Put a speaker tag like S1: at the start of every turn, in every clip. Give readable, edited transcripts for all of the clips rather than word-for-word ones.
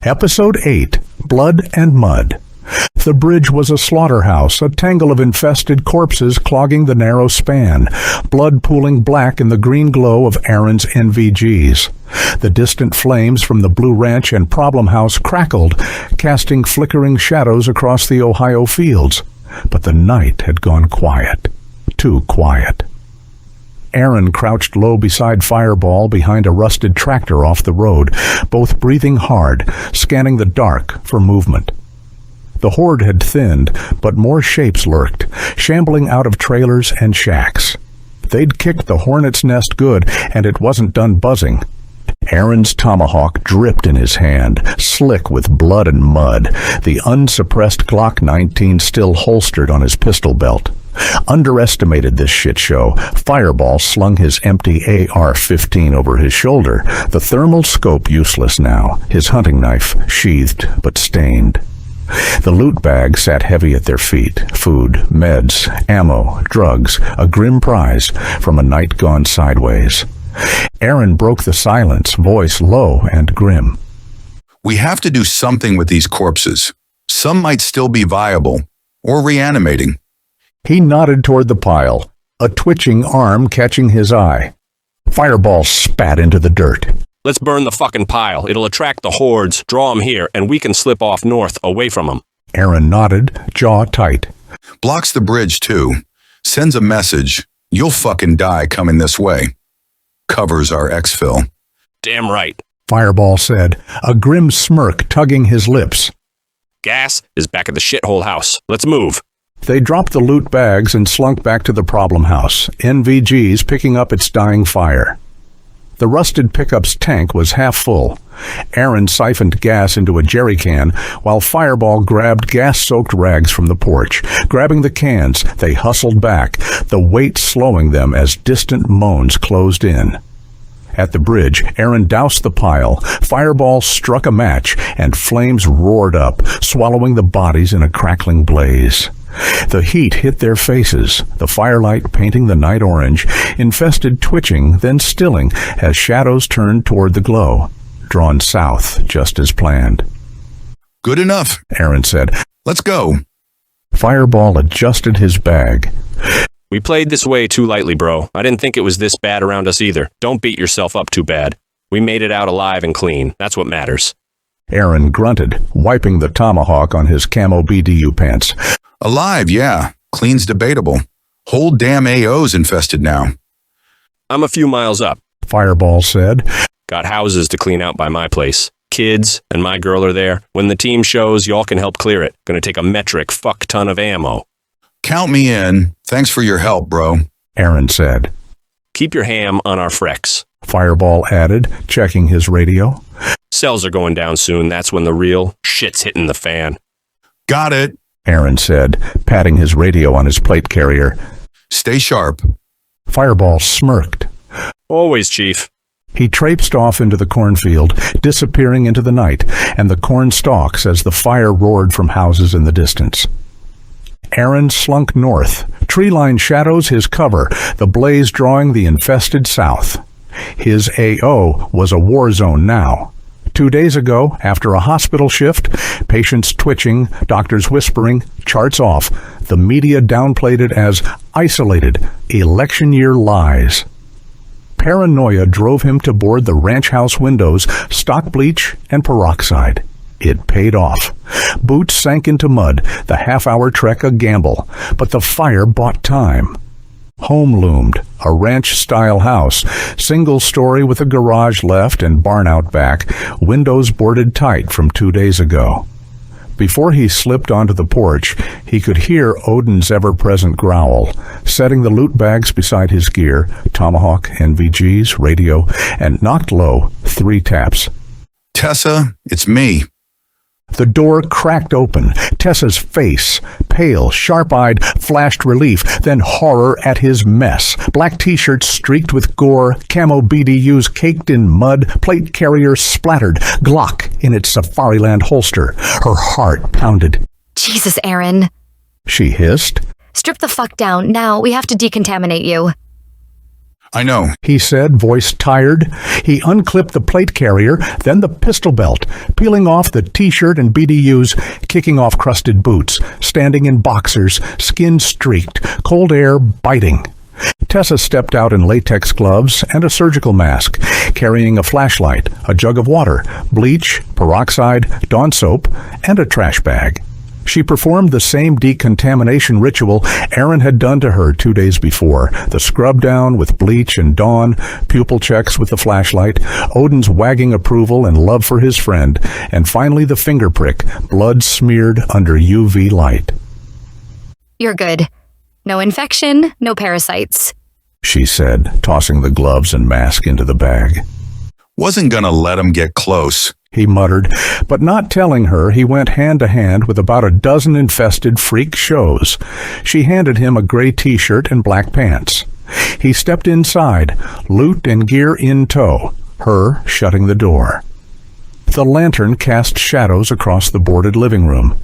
S1: Episode 8, Blood and Mud. The bridge was a slaughterhouse, a tangle of infested corpses clogging the narrow span, blood pooling black in the green glow of Aaron's NVGs. The distant flames from the Blue Ranch and Problem House crackled, casting flickering shadows across the Ohio fields. But the night had gone quiet. Too quiet. Aaron crouched low beside Fireball behind a rusted tractor off the road, both breathing hard, scanning the dark for movement. The horde had thinned, but more shapes lurked, shambling out of trailers and shacks. They'd kicked the hornet's nest good, and it wasn't done buzzing. Aaron's tomahawk dripped in his hand, slick with blood and mud, the unsuppressed Glock 19 still holstered on his pistol belt. Underestimated this shit show, Fireball slung his empty AR-15 over his shoulder, the thermal scope useless now, his hunting knife sheathed but stained. The loot bag sat heavy at their feet, food, meds, ammo, drugs, a grim prize from a night gone sideways. Aaron broke the silence, voice low and grim.
S2: We have to do something with these corpses. Some might still be viable, or reanimating.
S1: He nodded toward the pile, a twitching arm catching his eye. Fireball spat into the dirt.
S3: Let's burn the fucking pile. It'll attract the hordes, draw them here, and we can slip off north, away from them.
S1: Aaron nodded, jaw tight.
S2: Blocks the bridge, too. Sends a message. You'll fucking die coming this way. Covers our exfil.
S3: Damn right.
S1: Fireball said, a grim smirk tugging his lips.
S3: Gas is back at the shithole house. Let's move.
S1: They dropped the loot bags and slunk back to the problem house, NVGs picking up its dying fire. The rusted pickup's tank was half full. Aaron siphoned gas into a jerry can, while Fireball grabbed gas-soaked rags from the porch. Grabbing the cans, they hustled back, the weight slowing them as distant moans closed in. At the bridge, Aaron doused the pile. Fireball struck a match, and flames roared up, swallowing the bodies in a crackling blaze. The heat hit their faces, the firelight painting the night orange, infested twitching, then stilling as shadows turned toward the glow, drawn south just as planned.
S2: Good enough,
S1: Aaron said.
S2: Let's go.
S1: Fireball adjusted his bag.
S3: We played this way too lightly, bro. I didn't think it was this bad around us either. Don't beat yourself up too bad. We made it out alive and clean. That's what matters.
S1: Aaron grunted, wiping the tomahawk on his camo BDU pants.
S2: Alive, yeah. Clean's debatable. Whole damn AO's infested now.
S3: I'm a few miles up,
S1: Fireball said.
S3: Got houses to clean out by my place. Kids and my girl are there. When the team shows, y'all can help clear it. Gonna take a metric fuck ton of ammo.
S2: Count me in. Thanks for your help, bro.
S1: Aaron said.
S3: Keep your ham on our frecks,
S1: Fireball added, checking his radio.
S3: Cells are going down soon. That's when the real shit's hitting the fan.
S2: Got it,
S1: Aaron said, patting his radio on his plate carrier.
S2: Stay sharp.
S1: Fireball smirked.
S3: Always, Chief.
S1: He traipsed off into the cornfield, disappearing into the night, and the corn stalks as the fire roared from houses in the distance. Aaron slunk north, tree-lined shadows his cover, the blaze drawing the infested south. His AO was a war zone now. 2 days ago, after a hospital shift, patients twitching, doctors whispering, charts off, the media downplayed it as isolated, election year lies. Paranoia drove him to board the ranch house windows, stock bleach and peroxide. It paid off. Boots sank into mud, the half-hour trek a gamble, but the fire bought time. Home loomed, a ranch-style house, single-story with a garage left and barn out back, windows boarded tight from 2 days ago. Before he slipped onto the porch, he could hear Odin's ever-present growl, setting the loot bags beside his gear, tomahawk, NVGs, radio, and knocked low 3 taps.
S2: Tessa, it's me.
S1: The door cracked open. Tessa's face, pale, sharp-eyed, flashed relief, then horror at his mess. Black t-shirt streaked with gore, camo BDUs caked in mud, plate carrier splattered, Glock in its Safariland holster. Her heart pounded.
S4: Jesus, Aaron.
S1: She hissed.
S4: Strip the fuck down. Now, we have to decontaminate you.
S2: I know.
S1: He said, voice tired. He unclipped the plate carrier, then the pistol belt, peeling off the T-shirt and BDUs, kicking off crusted boots, standing in boxers, skin streaked, cold air biting. Tessa stepped out in latex gloves and a surgical mask, carrying a flashlight, a jug of water, bleach, peroxide, Dawn soap, and a trash bag. She performed the same decontamination ritual Aaron had done to her 2 days before, the scrub down with bleach and Dawn, pupil checks with the flashlight, Odin's wagging approval and love for his friend, and finally the finger prick, blood smeared under UV light.
S4: You're good. No infection, no parasites,
S1: she said, tossing the gloves and mask into the bag.
S2: Wasn't gonna let him get close,
S1: he muttered, but not telling her he went hand to hand with about a dozen infested freak shows. She handed him a gray T-shirt and black pants. He stepped inside, loot and gear in tow, her shutting the door. The lantern cast shadows across the boarded living room.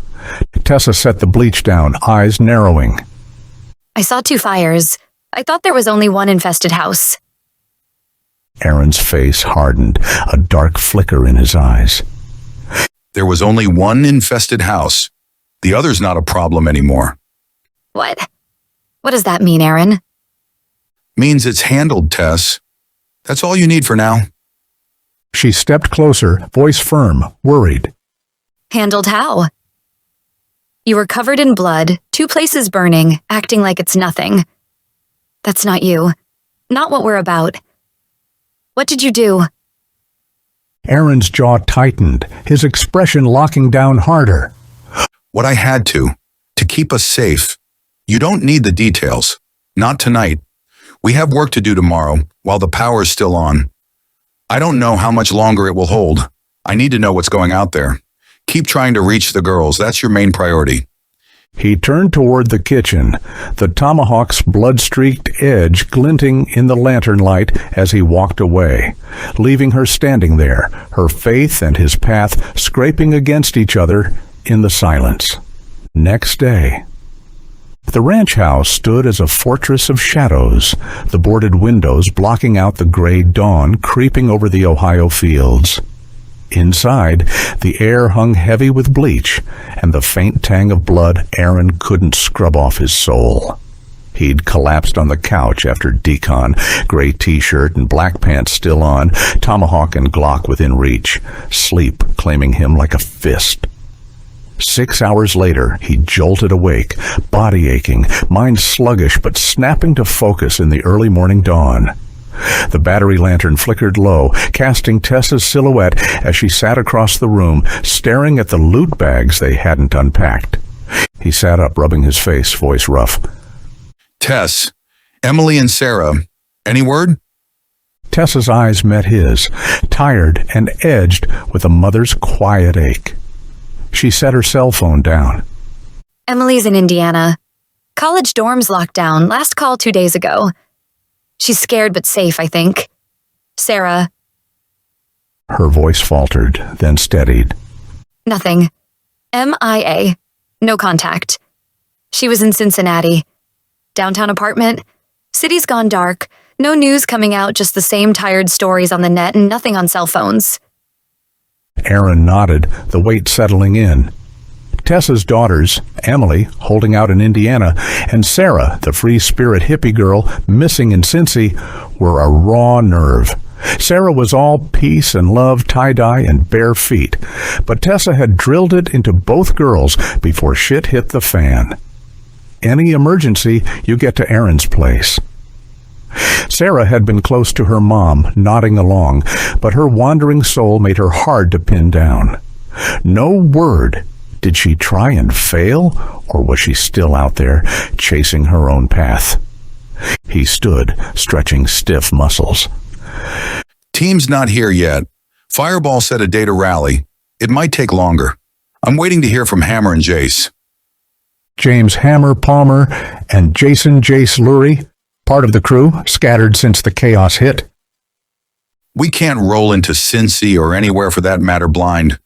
S1: Tessa set the bleach down, eyes narrowing.
S4: I saw 2 fires. I thought there was only one infested house.
S1: Aaron's face hardened, a dark flicker in his eyes.
S2: there was only one infested house. The other's not a problem anymore.
S4: What? What does that mean, Aaron?
S2: Means it's handled, Tess. That's all you need for now.
S1: She stepped closer, voice firm, worried.
S4: Handled how? You were covered in blood, 2 places burning, acting like it's nothing. That's not you. Not what we're about. What did you do?
S1: Aaron's jaw tightened, his expression locking down harder.
S2: What I had to keep us safe. You don't need the details. Not tonight. We have work to do tomorrow, while the power's still on. I don't know how much longer it will hold. I need to know what's going out there. Keep trying to reach the girls. That's your main priority.
S1: He turned toward the kitchen, the tomahawk's blood-streaked edge glinting in the lantern light as he walked away, leaving her standing there, her faith and his path scraping against each other in the silence. Next day. The ranch house stood as a fortress of shadows, the boarded windows blocking out the gray dawn creeping over the Ohio fields. Inside, the air hung heavy with bleach, and the faint tang of blood Aaron couldn't scrub off his soul. He'd collapsed on the couch after decon, gray T-shirt and black pants still on, tomahawk and Glock within reach, sleep claiming him like a fist. 6 hours later, he jolted awake, body aching, mind sluggish but snapping to focus in the early morning dawn. The battery lantern flickered low, casting Tessa's silhouette as she sat across the room, staring at the loot bags they hadn't unpacked. He sat up, rubbing his face, voice rough.
S2: Tess, Emily and Sarah, any word?
S1: Tessa's eyes met his, tired and edged with a mother's quiet ache. She set her cell phone down.
S4: Emily's in Indiana. College dorms locked down. Last call 2 days ago. She's scared but safe, I think. Sarah.
S1: Her voice faltered, then steadied.
S4: Nothing. MIA. No contact. She was in Cincinnati. Downtown apartment. City's gone dark. No news coming out, just the same tired stories on the net and nothing on cell phones.
S1: Aaron nodded, the weight settling in. Tessa's daughters, Emily, holding out in Indiana, and Sarah, the free-spirit hippie girl, missing in Cincy, were a raw nerve. Sarah was all peace and love, tie-dye, and bare feet, but Tessa had drilled it into both girls before shit hit the fan. Any emergency, you get to Aaron's place. Sarah had been close to her mom, nodding along, but her wandering soul made her hard to pin down. No word. Did she try and fail, or was she still out there, chasing her own path? He stood, stretching stiff muscles.
S2: Team's not here yet. Fireball set a day to rally. It might take longer. I'm waiting to hear from Hammer and Jace.
S1: James Hammer Palmer and Jason Jace Lurie, part of the crew, scattered since the chaos hit.
S2: We can't roll into Cincy or anywhere for that matter blind.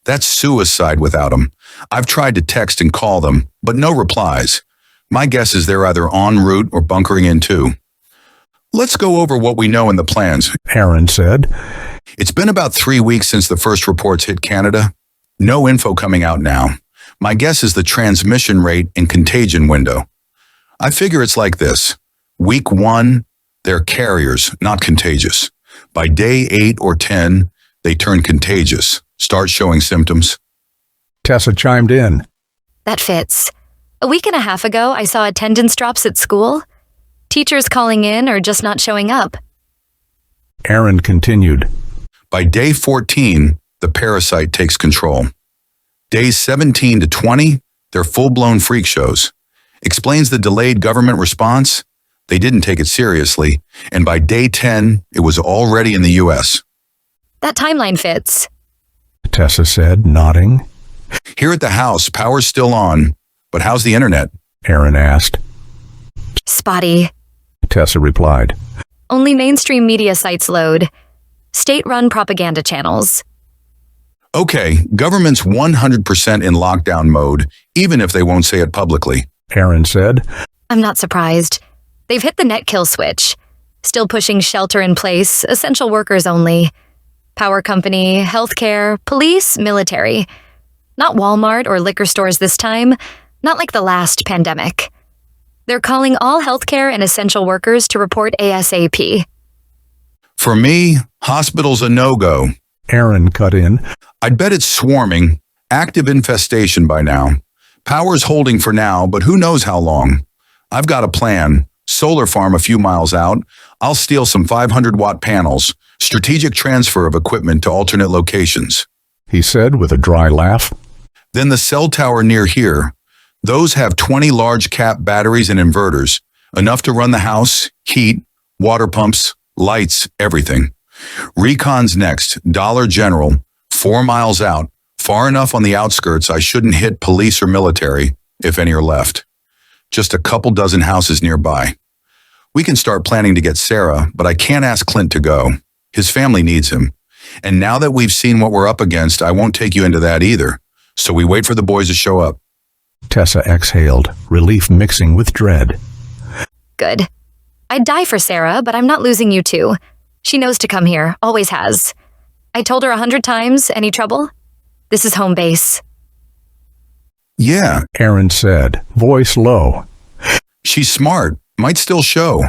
S2: That's suicide without them. I've tried to text and call them, but no replies. My guess is they're either en route or bunkering in too. Let's go over what we know in the plans.
S1: Aaron said.
S2: It's been about 3 weeks since the first reports hit Canada. No info coming out now. My guess is the transmission rate and contagion window. I figure it's like this. Week 1, they're carriers, not contagious. By day 8 or 10, they turn contagious, start showing symptoms.
S1: Tessa chimed in.
S4: That fits. A week and a half ago, I saw attendance drops at school. Teachers calling in or just not showing up.
S1: Aaron continued.
S2: By day 14, the parasite takes control. Days 17 to 20, they're full-blown freak shows. Explains the delayed government response. They didn't take it seriously, and by day 10, it was already in the U.S.
S4: That timeline fits.
S1: Tessa said, nodding.
S2: Here at the house, power's still on, but how's the internet?
S1: Aaron asked.
S4: Spotty.
S1: Tessa replied.
S4: Only mainstream media sites load. State-run propaganda channels.
S2: Okay, government's 100% in lockdown mode, even if they won't say it publicly.
S1: Aaron said.
S4: I'm not surprised. They've hit the net kill switch. Still pushing shelter in place, essential workers only. Power company, healthcare, police, military. Not Walmart or liquor stores this time. Not like the last pandemic. They're calling all healthcare and essential workers to report ASAP.
S2: For me, hospital's a no-go.
S1: Aaron cut in.
S2: I'd bet it's swarming. Active infestation by now. Power's holding for now, but who knows how long. I've got a plan. Solar farm a few miles out. I'll steal some 500-watt panels. Strategic transfer of equipment to alternate locations.
S1: He said with a dry laugh.
S2: Then the cell tower near here. Those have 20 large cap batteries and inverters. Enough to run the house, heat, water pumps, lights, everything. Recon's next. Dollar General. 4 miles out. Far enough on the outskirts I shouldn't hit police or military, if any are left. Just a couple dozen houses nearby. We can start planning to get Sarah, but I can't ask Clint to go. His family needs him. And now that we've seen what we're up against, I won't take you into that either. So we wait for the boys to show up.
S1: Tessa exhaled, relief mixing with dread.
S4: Good. I'd die for Sarah, but I'm not losing you too. She knows to come here, always has. I told her 100 times, any trouble? This is home base.
S2: Yeah,
S1: Aaron said, voice low.
S2: She's smart, might still show.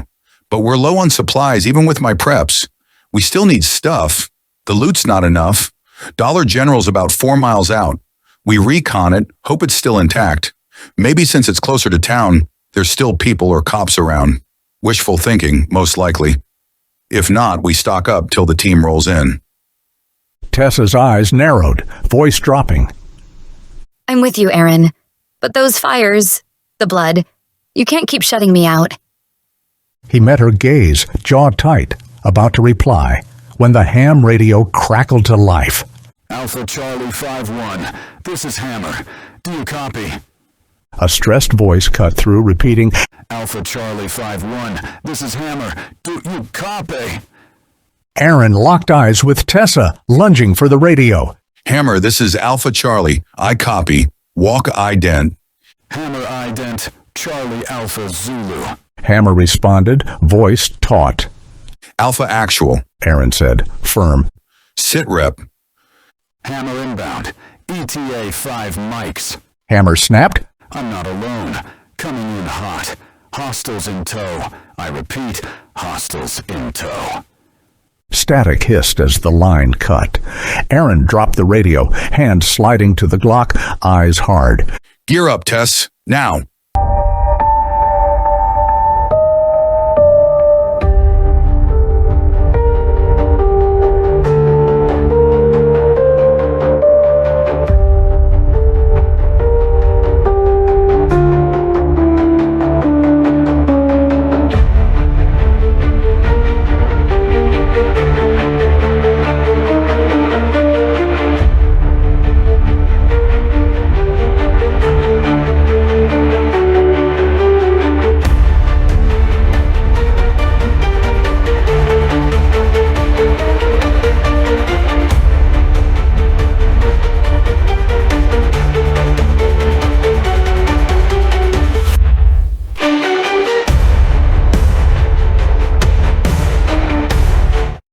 S2: But we're low on supplies, even with my preps. We still need stuff. The loot's not enough. Dollar General's about 4 miles out. We recon it, hope it's still intact. Maybe since it's closer to town, there's still people or cops around. Wishful thinking, most likely. If not, we stock up till the team rolls in.
S1: Tessa's eyes narrowed, voice dropping.
S4: I'm with you, Aaron. But those fires, the blood, you can't keep shutting me out.
S1: He met her gaze, jaw tight, about to reply, when the ham radio crackled to life.
S5: Alpha Charlie 5-1, this is Hammer. Do you copy?
S1: A stressed voice cut through, repeating,
S5: Alpha Charlie 5-1, this is Hammer. Do you copy?
S1: Aaron locked eyes with Tessa, lunging for the radio.
S2: Hammer, this is Alpha Charlie. I copy. Walk ident.
S5: Hammer ident, Charlie Alpha Zulu.
S1: Hammer responded, voice taut.
S2: Alpha Actual.
S1: Aaron said, firm.
S2: Sit rep.
S5: Hammer inbound, ETA 5 mics.
S1: Hammer snapped.
S5: I'm not alone. Coming in hot. Hostiles in tow. I repeat, hostiles in tow.
S1: Static hissed as the line cut. Aaron dropped the radio, hand sliding to the Glock, eyes hard.
S2: Gear up, Tess. Now.